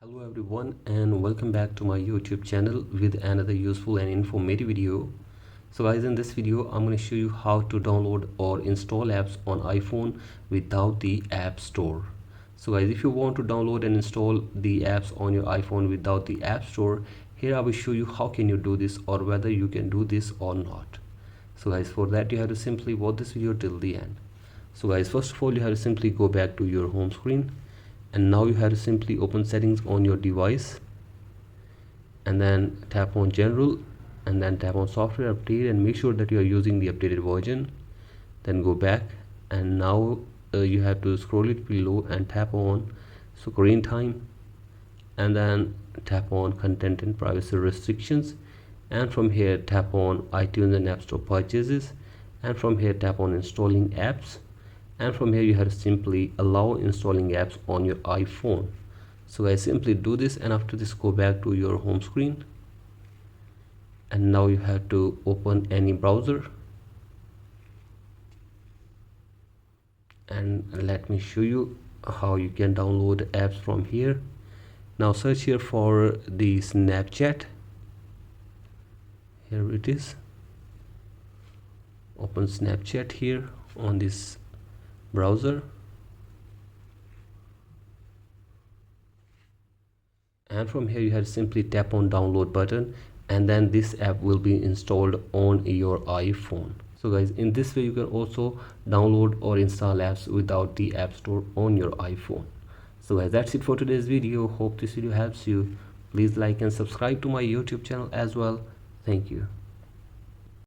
Hello everyone and welcome back to my YouTube channel with another useful and informative video. So guys, in this video I'm going to show you how to download or install apps on iPhone without the App Store. So guys, if you want to download and install the apps on your iPhone without the App Store, here I will show you how can you do this or whether you can do this or not. So guys, for that you have to simply watch this video till the end. So guys, first of all you have to simply go back to your home screen, and now you have to simply open settings on your device and then tap on general and then tap on software update and make sure that you are using the updated version. Then go back and now you have to scroll it below and tap on screen time and then tap on content and privacy restrictions, and from here tap on iTunes and App Store purchases, and from here tap on installing apps, and from here you have to simply allow installing apps on your iPhone. So I simply do this, and after this go back to your home screen, and now you have to open any browser, and let me show you how you can download apps from here. Now search here for the Snapchat. Here it is. Open Snapchat here on this browser, and from here you have to simply tap on download button, and then this app will be installed on your iPhone. So guys, in this way you can also download or install apps without the App Store on your iPhone. So guys, that's it for today's video. Hope this video helps you. Please like and subscribe to my YouTube channel as well. Thank you.